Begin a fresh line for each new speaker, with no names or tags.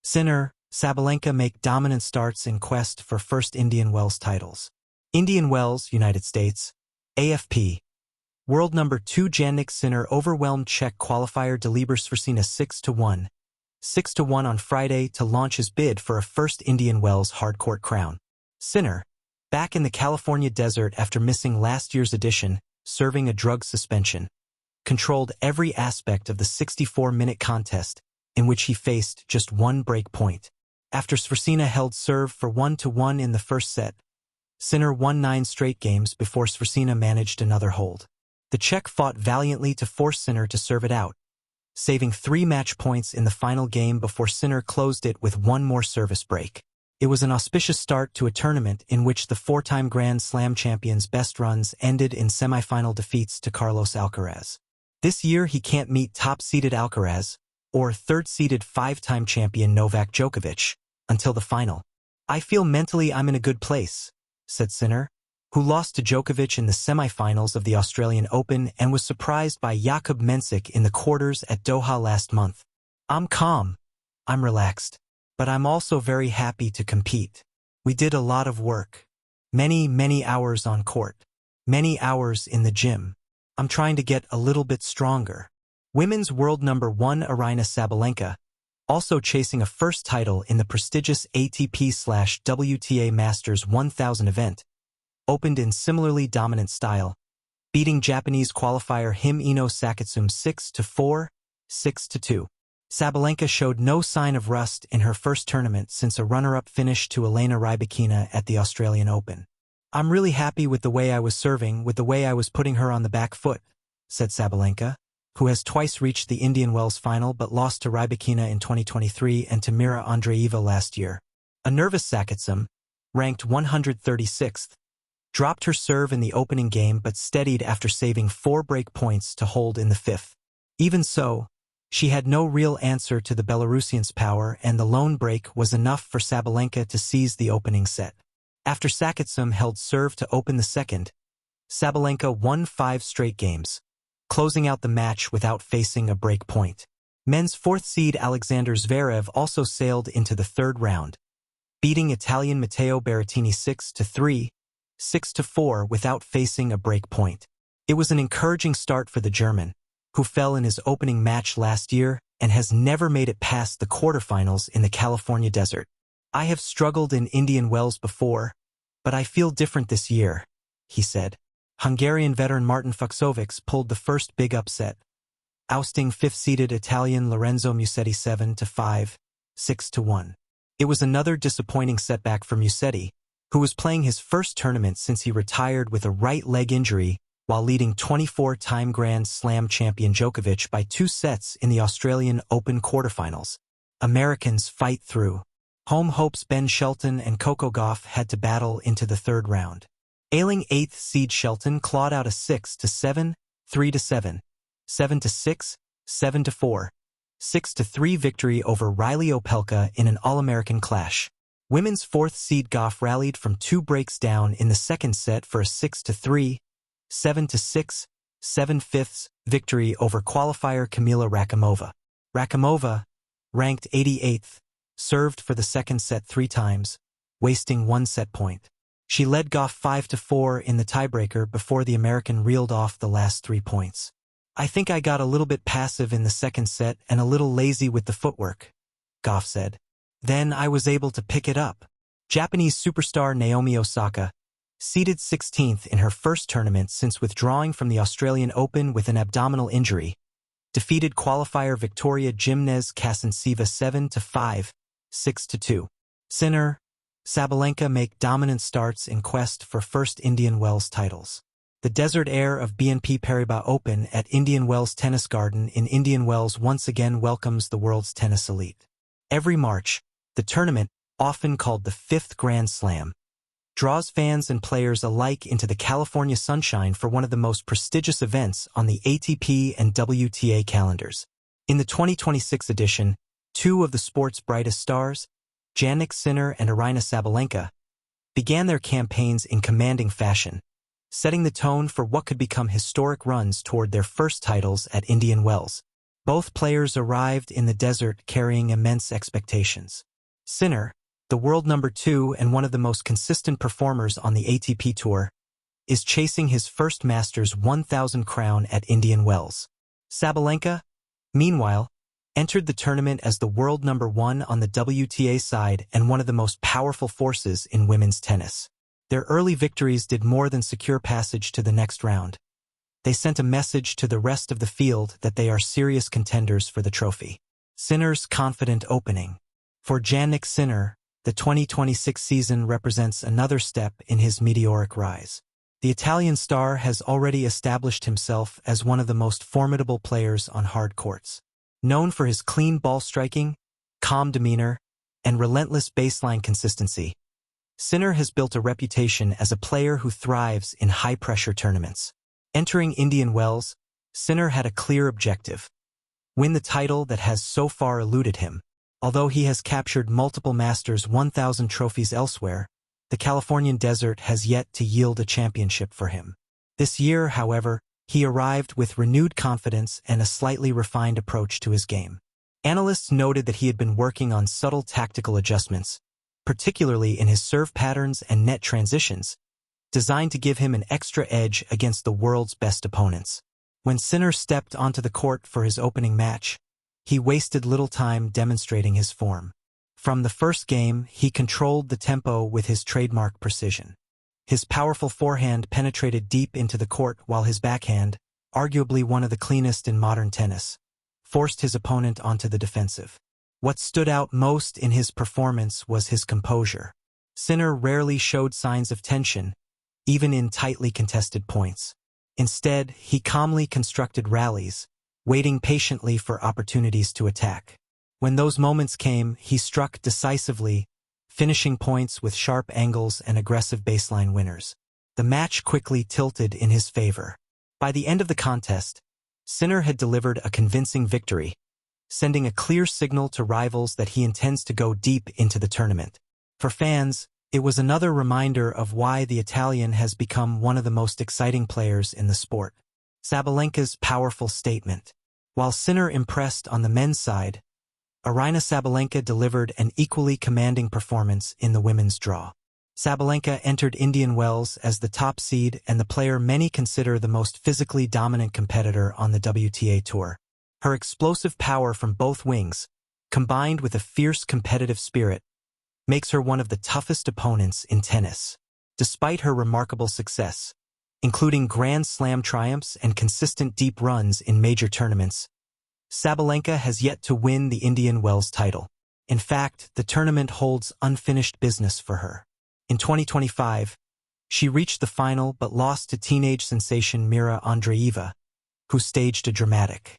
Sinner, Sabalenka make dominant starts in quest for first Indian Wells titles. Indian Wells, United States. AFP. World number 2 Jannik Sinner overwhelmed Czech qualifier Dalibor Svrčina 6-1. 6-1 on Friday to launch his bid for a first Indian Wells hardcourt crown. Sinner, back in the California desert after missing last year's edition, serving a drug suspension, controlled every aspect of the 64-minute contest, in which he faced just one break point. After Svrčina held serve for 1-1 in the first set, Sinner won 9 straight games before Svrčina managed another hold. The Czech fought valiantly to force Sinner to serve it out, saving 3 match points in the final game before Sinner closed it with one more service break. It was an auspicious start to a tournament in which the 4-time Grand Slam champion's best runs ended in semi-final defeats to Carlos Alcaraz. This year he can't meet top-seeded Alcaraz, or third-seeded 5-time champion Novak Djokovic, until the final. "I feel mentally I'm in a good place," said Sinner, who lost to Djokovic in the semi-finals of the Australian Open and was surprised by Jakub Mensik in the quarters at Doha last month. "I'm calm. I'm relaxed. But I'm also very happy to compete. We did a lot of work. Many hours on court. Many hours in the gym. I'm trying to get a little bit stronger." Women's world number 1 Aryna Sabalenka, also chasing a first title in the prestigious ATP/WTA Masters 1000 event, opened in similarly dominant style, beating Japanese qualifier Hime Ino Sakitsum 6-4, 6-2. Sabalenka showed no sign of rust in her first tournament since a runner-up finish to Elena Rybakina at the Australian Open. "I'm really happy with the way I was serving, with the way I was putting her on the back foot," said Sabalenka, who has twice reached the Indian Wells final but lost to Rybakina in 2023 and to Mira Andreeva last year. A nervous Sakitsum, ranked 136th, dropped her serve in the opening game but steadied after saving 4 break points to hold in the 5th. Even so, she had no real answer to the Belarusian's power, and the lone break was enough for Sabalenka to seize the opening set. After Sakitsum held serve to open the second, Sabalenka won 5 straight games, closing out the match without facing a break point. Men's 4th seed Alexander Zverev also sailed into the 3rd round, beating Italian Matteo Berrettini 6-3, 6-4 without facing a break point. It was an encouraging start for the German, who fell in his opening match last year and has never made it past the quarterfinals in the California desert. "I have struggled in Indian Wells before, but I feel different this year," he said. Hungarian veteran Martin Fucsovics pulled the first big upset, ousting 5th-seeded Italian Lorenzo Musetti 7-5, 6-1. It was another disappointing setback for Musetti, who was playing his first tournament since he retired with a right leg injury while leading 24-time Grand Slam champion Djokovic by 2 sets in the Australian Open quarterfinals. Americans fight through. Home hopes Ben Shelton and Coco Gauff had to battle into the 3rd round. Ailing 8th seed Shelton clawed out a 6-7, 3-7, 7-6, 7-4, 6-3 victory over Riley Opelka in an All-American clash. Women's 4th seed Gauff rallied from 2 breaks down in the second set for a 6-3, 7-6, 7/5 victory over qualifier Kamila Rakimova. Rakimova, ranked 88th, served for the second set 3 times, wasting 1 set point. She led Gauff 5-4 in the tiebreaker before the American reeled off the last 3 points. "I think I got a little bit passive in the second set and a little lazy with the footwork," Gauff said. "Then I was able to pick it up." Japanese superstar Naomi Osaka, seeded 16th in her first tournament since withdrawing from the Australian Open with an abdominal injury, defeated qualifier Victoria Gimnez Kasanseva 7-5, 6-2. Sinner, Sabalenka make dominant starts in quest for first Indian Wells titles. The desert air of BNP Paribas Open at Indian Wells Tennis Garden in Indian Wells once again welcomes the world's tennis elite. Every March, the tournament, often called the 5th Grand Slam, draws fans and players alike into the California sunshine for one of the most prestigious events on the ATP and WTA calendars. In the 2026 edition, 2 of the sport's brightest stars, Jannik Sinner and Aryna Sabalenka, began their campaigns in commanding fashion, setting the tone for what could become historic runs toward their first titles at Indian Wells. Both players arrived in the desert carrying immense expectations. Sinner, the world number 2 and one of the most consistent performers on the ATP Tour, is chasing his first Masters 1000 crown at Indian Wells. Sabalenka, meanwhile, entered the tournament as the world number 1 on the WTA side and one of the most powerful forces in women's tennis. Their early victories did more than secure passage to the next round. They sent a message to the rest of the field that they are serious contenders for the trophy. Sinner's confident opening. For Jannik Sinner, the 2026 season represents another step in his meteoric rise. The Italian star has already established himself as one of the most formidable players on hard courts. Known for his clean ball striking, calm demeanor, and relentless baseline consistency, Sinner has built a reputation as a player who thrives in high-pressure tournaments. Entering Indian Wells, Sinner had a clear objective: win the title that has so far eluded him. Although he has captured multiple Masters 1000 trophies elsewhere, the Californian desert has yet to yield a championship for him. This year, however, he arrived with renewed confidence and a slightly refined approach to his game. Analysts noted that he had been working on subtle tactical adjustments, particularly in his serve patterns and net transitions, designed to give him an extra edge against the world's best opponents. When Sinner stepped onto the court for his opening match, he wasted little time demonstrating his form. From the first game, he controlled the tempo with his trademark precision. His powerful forehand penetrated deep into the court while his backhand, arguably one of the cleanest in modern tennis, forced his opponent onto the defensive. What stood out most in his performance was his composure. Sinner rarely showed signs of tension, even in tightly contested points. Instead, he calmly constructed rallies, waiting patiently for opportunities to attack. When those moments came, he struck decisively, finishing points with sharp angles and aggressive baseline winners. The match quickly tilted in his favor. By the end of the contest, Sinner had delivered a convincing victory, sending a clear signal to rivals that he intends to go deep into the tournament. For fans, it was another reminder of why the Italian has become one of the most exciting players in the sport. Sabalenka's powerful statement. While Sinner impressed on the men's side, Aryna Sabalenka delivered an equally commanding performance in the women's draw. Sabalenka entered Indian Wells as the top seed and the player many consider the most physically dominant competitor on the WTA Tour. Her explosive power from both wings, combined with a fierce competitive spirit, makes her one of the toughest opponents in tennis. Despite her remarkable success, including Grand Slam triumphs and consistent deep runs in major tournaments, Sabalenka has yet to win the Indian Wells title. In fact, the tournament holds unfinished business for her. In 2025, she reached the final but lost to teenage sensation Mira Andreeva, who staged a dramatic